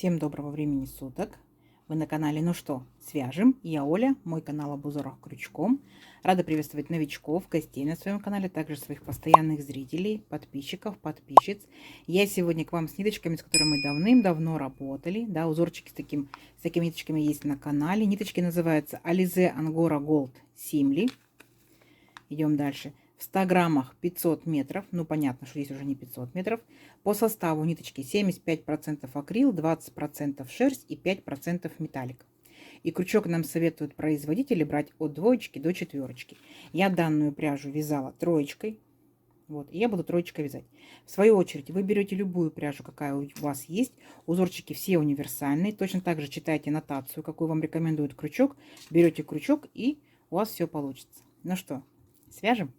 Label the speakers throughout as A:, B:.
A: Всем доброго времени суток. Вы на канале «Ну что, свяжем?» Я Оля, мой канал об узорах крючком. Рада приветствовать новичков, гостей на своем канале, также своих постоянных зрителей, подписчиков, подписчиц. Я сегодня к вам с ниточками, с которыми мы давным-давно работали. Да, узорчики с такими ниточками есть на канале. Ниточки называются Alize Angora Gold Simli. Идем дальше. В 100 граммах 500 метров. Ну, понятно, что здесь уже не 500 метров. По составу ниточки 75% акрил, 20% шерсть и 5% металлик. И крючок нам советуют производители брать от 2 до 4. Я данную пряжу вязала 3. Вот, и я буду 3 вязать. В свою очередь, вы берете любую пряжу, какая у вас есть. Узорчики все универсальные. Точно так же читайте нотацию, какую вам рекомендует крючок. Берете крючок, и у вас все получится. Ну что, свяжем?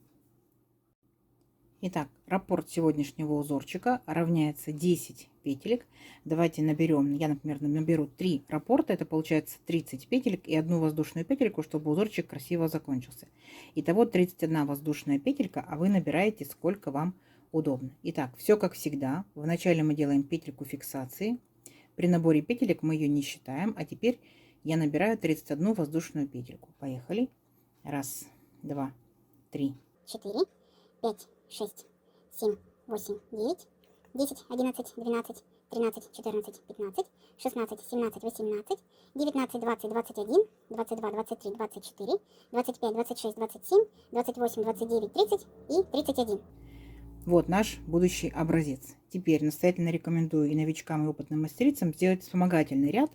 A: Итак, раппорт сегодняшнего узорчика равняется 10 петелек. Давайте наберем, я, например, наберу 3 раппорта, это получается 30 петелек и 1 воздушную петельку, чтобы узорчик красиво закончился. Итого 31 воздушная петелька, а вы набираете сколько вам удобно. Итак, все как всегда. Вначале мы делаем петельку фиксации. При наборе петелек мы ее не считаем, а теперь я набираю 31 воздушную петельку. Поехали. 1, 2, 3,
B: 4, 5, 6, 7, 8, 9, 10, 11, 12, 13, 14, 15, 16, 17, 18, 19, 20, 21, 22, 23, 24, 25, 26, 27, 28, 29, 30 и 31.
A: Вот наш будущий образец. Теперь настоятельно рекомендую и новичкам, и опытным мастерицам сделать вспомогательный ряд,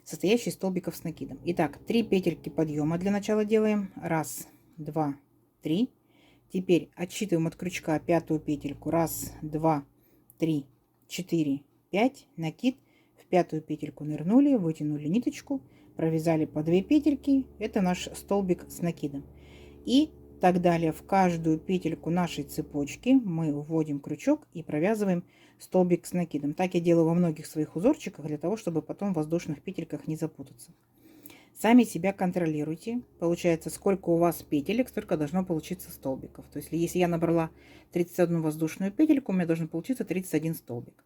A: состоящий из столбиков с накидом. Итак, 3 петельки подъема для начала делаем. 1, 2, 3. Теперь отсчитываем от крючка 5-ю петельку. 1, 2, 3, 4, 5. Накид. В 5-ю петельку нырнули, вытянули ниточку, провязали по 2 петельки. Это наш столбик с накидом. И так далее. В каждую петельку нашей цепочки мы вводим крючок и провязываем столбик с накидом. Так я делаю во многих своих узорчиках, для того, чтобы потом в воздушных петельках не запутаться. Сами себя контролируйте. Получается, сколько у вас петелек, столько должно получиться столбиков. То есть, если я набрала 31 воздушную петельку, у меня должен получиться 31 столбик.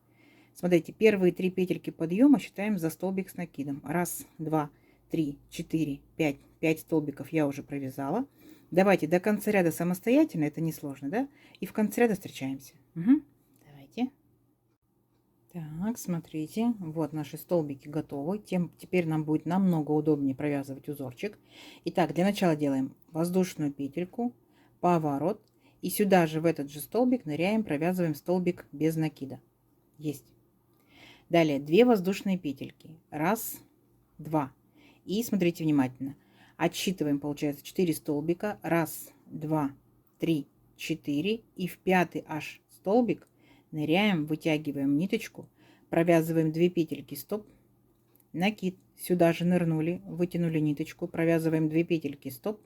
A: Смотрите, первые 3 петельки подъема считаем за столбик с накидом. 1, 2, 3, 4, 5. 5 столбиков я уже провязала. Давайте до конца ряда самостоятельно, это несложно, да? И в конце ряда встречаемся. Угу. Давайте. Так, смотрите, вот наши столбики готовы. Теперь нам будет намного удобнее провязывать узорчик. Итак, для начала делаем воздушную петельку, поворот. И сюда же, в этот же столбик, ныряем, провязываем столбик без накида. Есть. Далее 2 воздушные петельки. 1, 2. И смотрите внимательно. Отсчитываем, получается, 4 столбика. 1, 2, 3, 4. И в 5-й аж столбик ныряем, вытягиваем ниточку, провязываем 2 петельки стоп, накид. Сюда же нырнули, вытянули ниточку, провязываем 2 петельки стоп,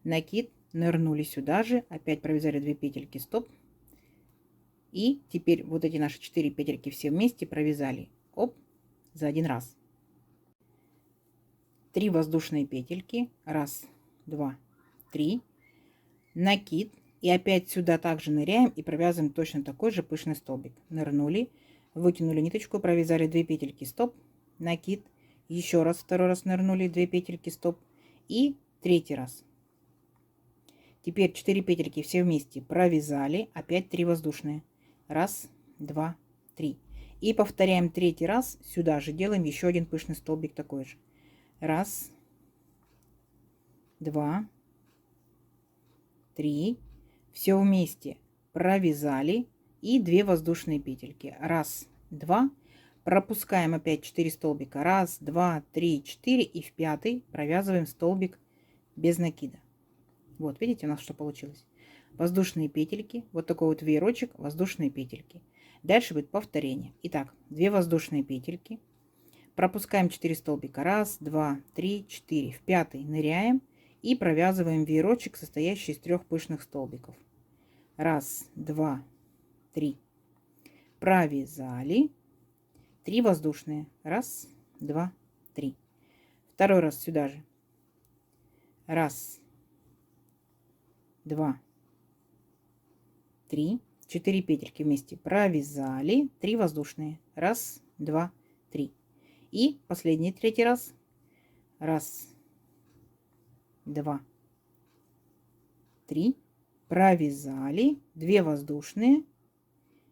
A: накид, нырнули сюда же, опять провязали 2 петельки стоп. И теперь вот эти наши 4 петельки все вместе провязали. Оп, за один раз. 3 воздушные петельки. 1, 2, 3. Накид. И опять сюда также ныряем и провязываем точно такой же пышный столбик. Нырнули, вытянули ниточку, провязали 2 петельки стоп, накид. Еще раз, второй раз нырнули, 2 петельки стоп. И 3-й раз. Теперь 4 петельки все вместе провязали. Опять 3 воздушные. 1, 2, 3. И повторяем 3-й раз. Сюда же делаем еще один пышный столбик такой же. 1, 2, 3. Все вместе провязали. И 2 воздушные петельки. 1, 2. Пропускаем опять 4 столбика. 1, 2, 3, 4. И в 5-й провязываем столбик без накида. Вот, видите, у нас что получилось. Воздушные петельки. Вот такой вот веерочек. Воздушные петельки. Дальше будет повторение. Итак, 2 воздушные петельки. Пропускаем 4 столбика. 1, 2, 3, 4. В 5-й ныряем. И провязываем веерочек, состоящий из 3 пышных столбиков. 1, 2, 3. Провязали. 3 воздушные. 1, 2, 3. Второй раз сюда же. 1, 2, 3. 4 петельки вместе провязали. 3 воздушные. 1, 2, И последний, третий раз. Раз, два, три. Провязали. 2 воздушные.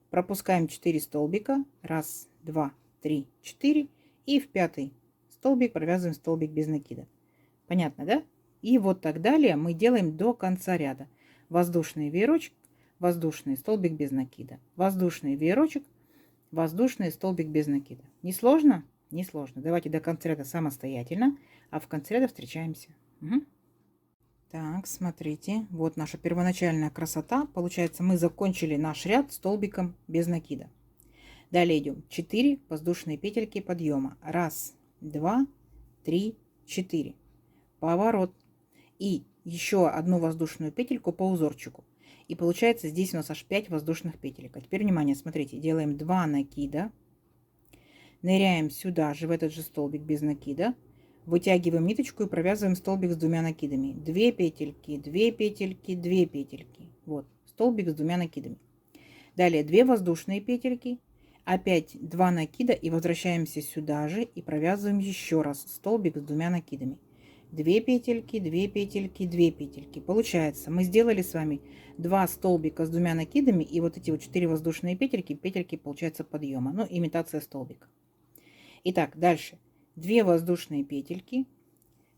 A: Пропускаем 4 столбика. Раз, два, три, 4. И в 5 столбик провязываем столбик без накида. Понятно, да? И вот так далее мы делаем до конца ряда. Воздушный веерочек, воздушный столбик без накида. Воздушный веерочек, воздушный столбик без накида. Не сложно? Не сложно. Давайте до конца ряда самостоятельно, а в конце ряда встречаемся. Угу. Так, смотрите, вот наша первоначальная красота. Получается, мы закончили наш ряд столбиком без накида. Далее идем 4 воздушные петельки подъема. Раз, два, три, 4. Поворот. И еще одну воздушную петельку по узорчику. И получается здесь у нас аж 5 воздушных петелек. А теперь внимание, смотрите, делаем 2 накида. Ныряем сюда же, в этот же столбик без накида. Вытягиваем ниточку и провязываем столбик с 2 накидами. 2 петельки, 2 петельки, 2 петельки. Вот, столбик с 2 накидами. Далее 2 воздушные петельки. Опять 2 накида и возвращаемся сюда же и провязываем еще раз столбик с 2 накидами. 2 петельки, 2 петельки, 2 петельки. Получается, мы сделали с вами 2 столбика с 2 накидами и вот эти вот 4 воздушные петельки, петельки получается подъема. Ну, имитация столбика. Итак, дальше. 2 воздушные петельки.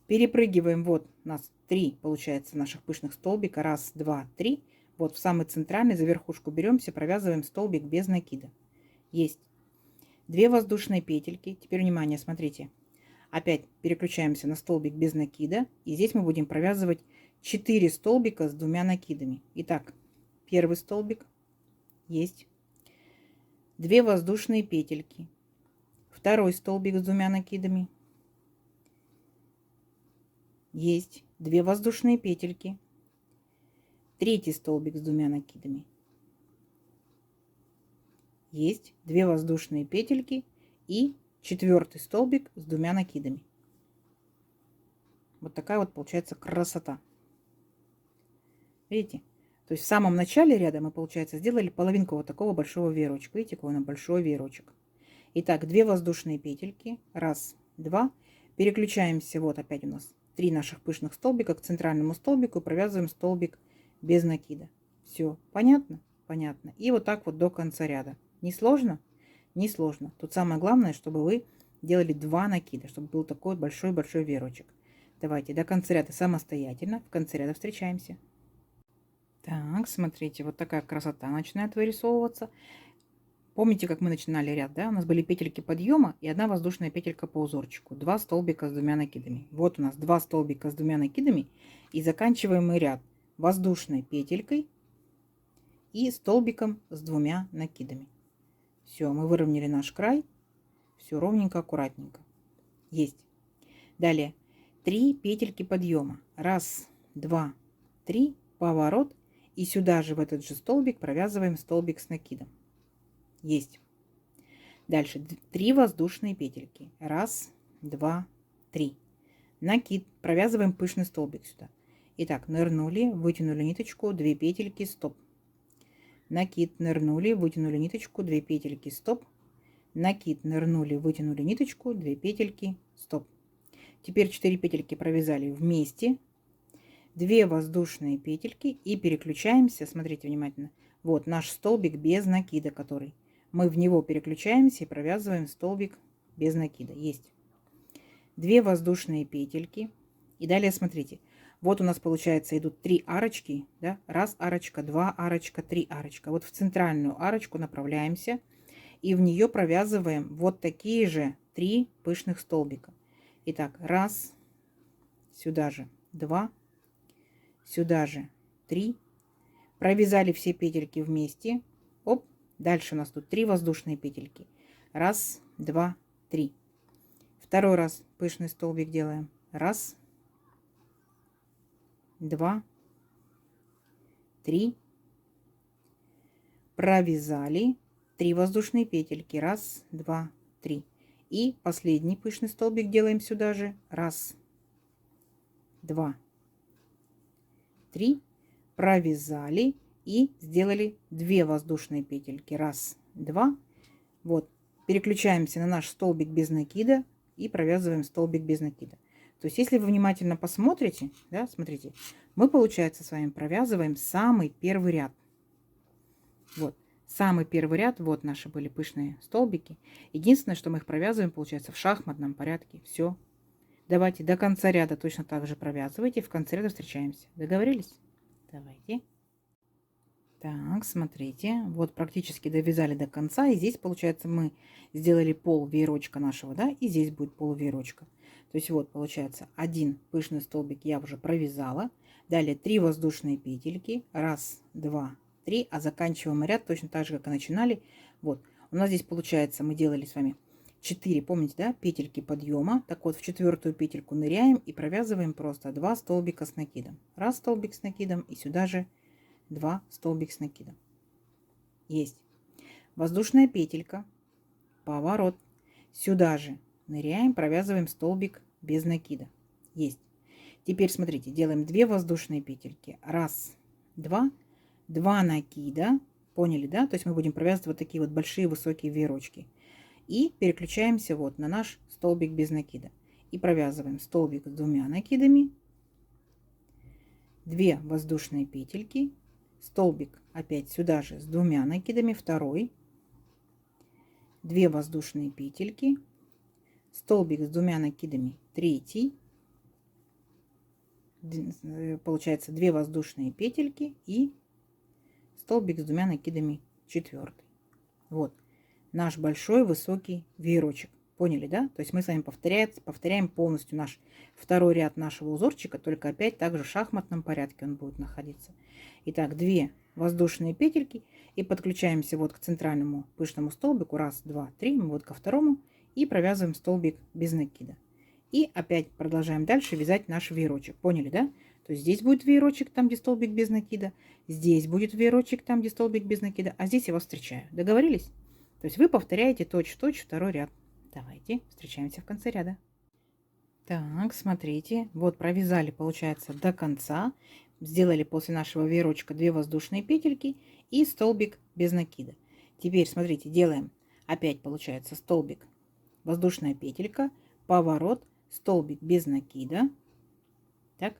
A: Перепрыгиваем, вот у нас 3 получается наших пышных столбика. Раз, два, 3. Вот в самый центральный за верхушку беремся, провязываем столбик без накида. Есть. 2 воздушные петельки. Теперь внимание, смотрите. Опять переключаемся на столбик без накида. И здесь мы будем провязывать 4 столбика с 2 накидами. Итак, первый столбик. Есть. 2 воздушные петельки. Второй столбик с 2 накидами. Есть. 2 воздушные петельки. Третий столбик с 2 накидами. Есть. 2 воздушные петельки и четвертый столбик с 2 накидами. Вот такая вот получается красота. Видите? То есть в самом начале ряда мы, получается, сделали половинку вот такого большого веерочка. Видите, какой он большой веерочек. Итак, 2 воздушные петельки. Раз, два. Переключаемся. Вот опять у нас 3 наших пышных столбика к центральному столбику. Провязываем столбик без накида. Все понятно? Понятно. И вот так вот до конца ряда. Не сложно? Не сложно. Тут самое главное, чтобы вы делали 2 накида, чтобы был такой большой-большой веерочек. Давайте до конца ряда самостоятельно. В конце ряда встречаемся. Так, смотрите, вот такая красота начинает вырисовываться. Помните, как мы начинали ряд, да? У нас были петельки подъема и 1 воздушная петелька по узорчику. 2 столбика с 2 накидами. Вот у нас 2 столбика с 2 накидами. И заканчиваем мы ряд воздушной петелькой и столбиком с 2 накидами. Все, мы выровняли наш край. Все ровненько, аккуратненько. Есть. Далее 3 петельки подъема. Раз, два, 3. Поворот. И сюда же в этот же столбик провязываем столбик с накидом. Есть. Дальше 3 воздушные петельки. Раз, два, 3. Накид. Провязываем пышный столбик сюда. Итак, нырнули, вытянули ниточку, 2 петельки, стоп. Накид, нырнули, вытянули ниточку, 2 петельки, стоп. Накид, нырнули, вытянули ниточку, 2 петельки, стоп. Теперь 4 петельки провязали вместе. 2 воздушные петельки и переключаемся. Смотрите внимательно. Вот наш столбик без накида, который. Мы в него переключаемся и провязываем столбик без накида. Есть. 2 воздушные петельки. И далее смотрите. Вот у нас получается идут 3 арочки. Да? Раз арочка, 2 арочка, 3 арочка. Вот в центральную арочку направляемся. И в нее провязываем вот такие же 3 пышных столбика. Итак, раз. Сюда же 2. Сюда же 3. Провязали все петельки вместе. Оп. Дальше у нас тут 3 воздушные петельки. Раз, два, 3. Второй раз пышный столбик делаем. Раз, два, 3. Провязали 3 воздушные петельки. Раз, два, 3. И последний пышный столбик делаем сюда же. Раз, два, 3. Провязали и сделали 2 воздушные петельки. Раз, два. Вот переключаемся на наш столбик без накида и провязываем столбик без накида. То есть, если вы внимательно посмотрите, да, смотрите, мы, получается, с вами провязываем самый первый ряд. Вот, самый первый ряд, вот наши были пышные столбики. Единственное, что мы их провязываем, получается, в шахматном порядке. Все. Давайте до конца ряда точно так же провязывайте. В конце ряда встречаемся. Договорились? Давайте. Так, смотрите, вот практически довязали до конца, и здесь, получается, мы сделали пол веерочка нашего, да, и здесь будет пол веерочка. То есть вот, получается, один пышный столбик я уже провязала, далее 3 воздушные петельки, 1, 2, 3, а заканчиваем ряд точно так же, как и начинали. Вот, у нас здесь, получается, мы делали с вами 4, помните, да, петельки подъема. Так вот, в 4-ю петельку ныряем и провязываем просто 2 столбика с накидом. 1 столбик с накидом, и сюда же 2 столбик с накидом. Есть. Воздушная петелька, поворот. Сюда же ныряем, провязываем столбик без накида. Есть. Теперь смотрите, делаем 2 воздушные петельки. 1, 2, 2 накида. Поняли, да? То есть мы будем провязывать вот такие вот большие высокие веерочки. И переключаемся вот на наш столбик без накида. И провязываем столбик с 2 накидами, 2 воздушные петельки, столбик опять сюда же с 2 накидами, 2, 2 воздушные петельки, столбик с 2 накидами, 3, получается 2 воздушные петельки и столбик с 2 накидами, 4. Вот наш большой высокий веерочек. Поняли, да? То есть мы с вами повторяем полностью наш второй ряд нашего узорчика, только опять также в шахматном порядке он будет находиться. Итак, 2 воздушные петельки и подключаемся вот к центральному пышному столбику. 1, 2, 3, мы вот ко второму и провязываем столбик без накида. И опять продолжаем дальше вязать наш веерочек. Поняли, да? То есть здесь будет веерочек, там где столбик без накида, здесь будет веерочек, там где столбик без накида, а здесь я вас встречаю. Договорились? То есть вы повторяете точь-в-точь второй ряд. Давайте встречаемся в конце ряда. Так, смотрите, вот провязали, получается, до конца. Сделали после нашего веерочка 2 воздушные петельки и столбик без накида. Теперь, смотрите, делаем опять, получается, столбик, воздушная петелька, поворот, столбик без накида. Так,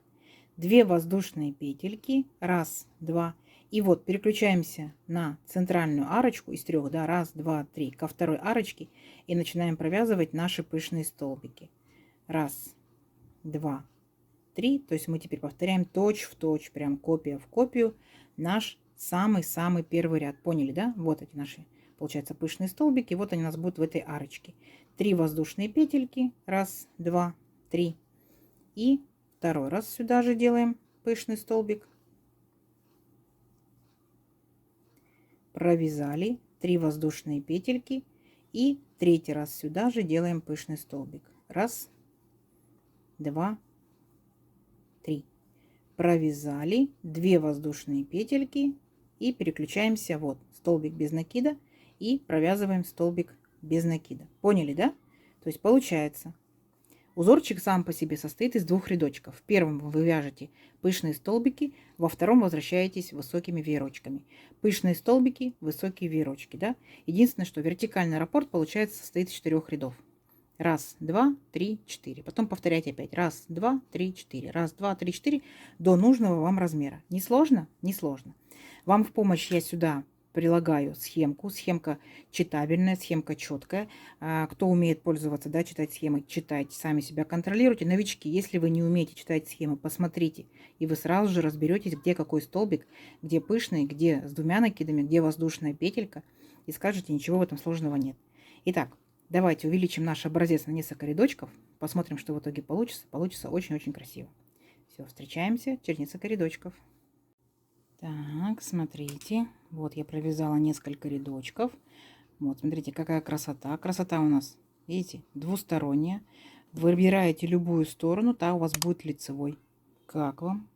A: 2 воздушные петельки, 1, 2. И вот переключаемся на центральную арочку из 3, да, 1, 2, 3, ко второй арочке и начинаем провязывать наши пышные столбики. 1, 2, 3. То есть мы теперь повторяем точь-в-точь, прям копия в копию наш самый-самый первый ряд. Поняли, да? Вот эти наши, получается, пышные столбики. Вот они у нас будут в этой арочке. 3 воздушные петельки. 1, 2, 3. И второй раз сюда же делаем пышный столбик. Провязали 3 воздушные петельки и третий раз сюда же делаем пышный столбик. 1, 2, 3. Провязали 2 воздушные петельки и переключаемся вот столбик без накида и провязываем столбик без накида. Поняли, да? То есть получается, узорчик сам по себе состоит из 2 рядочков. В первом вы вяжете пышные столбики, во втором возвращаетесь высокими веерочками. Пышные столбики, высокие веерочки, да? Единственное, что вертикальный раппорт, получается, состоит из 4 рядов. 1, 2, 3, 4. Потом повторяйте опять. 1, 2, 3, 4. 1, 2, 3, 4 до нужного вам размера. Не сложно? Не сложно. Вам в помощь я сюда прилагаю схемку. Схемка читабельная, схемка четкая. Кто умеет пользоваться, да, читать схемы, читайте, сами себя контролируйте. Новички, если вы не умеете читать схемы, посмотрите, и вы сразу же разберетесь, где какой столбик, где пышный, где с 2 накидами, где воздушная петелька, и скажете, ничего в этом сложного нет. Итак, давайте увеличим наш образец на несколько рядочков, посмотрим, что в итоге получится. Получится очень-очень красиво. Все, встречаемся через несколько рядочков. Так, смотрите, вот я провязала несколько рядочков. Вот, смотрите, какая красота. Красота у нас, видите, двусторонняя. Выбираете любую сторону, та у вас будет лицевой. Как вам?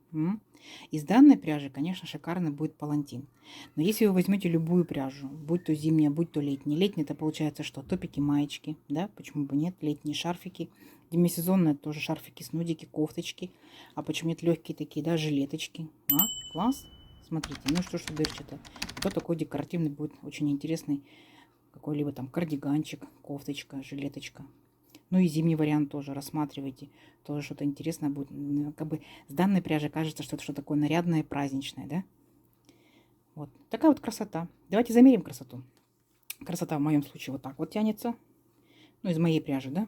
A: Из данной пряжи, конечно, шикарный будет палантин. Но если вы возьмете любую пряжу, будь то зимняя, будь то летняя. Летняя это получается что? Топики, маечки, да? Почему бы нет? Летние шарфики. Демисезонные тоже шарфики, снудики, кофточки. А почему нет? Легкие такие, да, жилеточки. Класс. Смотрите, ну что дырчато. Вот такой декоративный будет очень интересный какой-либо там кардиганчик, кофточка, жилеточка. Ну и зимний вариант тоже рассматривайте. Тоже что-то интересное будет. Как бы с данной пряжи кажется, что это что-то такое нарядное, праздничное, да? Вот такая вот красота. Давайте замерим красоту. Красота в моем случае вот так вот тянется. Ну, из моей пряжи, да?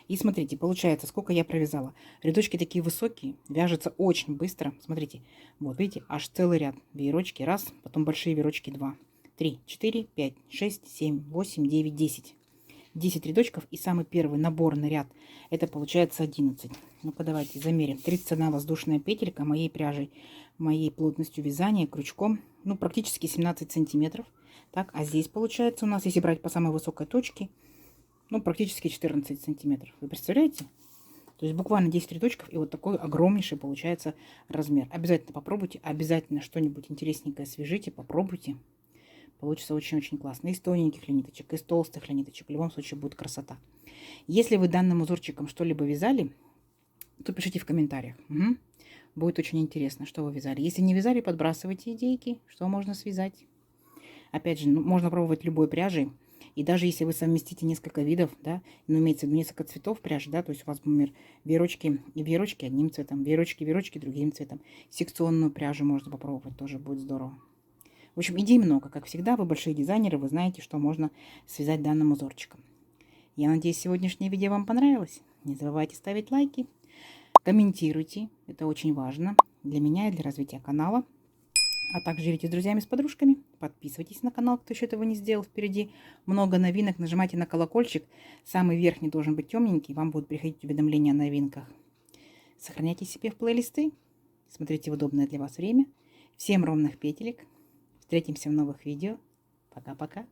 A: И смотрите, получается, сколько я провязала. Рядочки такие высокие, вяжется очень быстро. Смотрите, вот видите, аж целый ряд. Веерочки раз, потом большие веерочки 2, 3, 4, 5, 6, 7, 8, 9, 10. 10 рядочков и самый первый наборный ряд, это получается 11. Ну-ка давайте замерим. 31 воздушная петелька моей пряжей, моей плотностью вязания, крючком, ну практически 17 сантиметров. Так, а здесь получается у нас, если брать по самой высокой точке, ну практически 14 сантиметров. Вы представляете? То есть буквально 10 рядочков и вот такой огромнейший получается размер. Обязательно попробуйте, обязательно что-нибудь интересненькое свяжите, попробуйте. Получится очень-очень классно. Из тоненьких ниточек, из толстых ниточек. В любом случае будет красота. Если вы данным узорчиком что-либо вязали, то пишите в комментариях. Угу. Будет очень интересно, что вы вязали. Если не вязали, подбрасывайте идейки, что можно связать. Опять же, ну, можно пробовать любой пряжей. И даже если вы совместите несколько видов, да, ну, имеется в виду несколько цветов пряжи, да, то есть у вас, например, веерочки и веерочки одним цветом, веерочки другим цветом. Секционную пряжу можно попробовать, тоже будет здорово. В общем, идей много. Как всегда, вы большие дизайнеры, вы знаете, что можно связать данным узорчиком. Я надеюсь, сегодняшнее видео вам понравилось. Не забывайте ставить лайки, комментируйте. Это очень важно для меня и для развития канала. А также делитесь с друзьями, с подружками. Подписывайтесь на канал, кто еще этого не сделал. Впереди много новинок. Нажимайте на колокольчик. Самый верхний должен быть темненький. Вам будут приходить уведомления о новинках. Сохраняйте себе в плейлисты. Смотрите в удобное для вас время. Всем ровных петелек. Встретимся в новых видео. Пока-пока.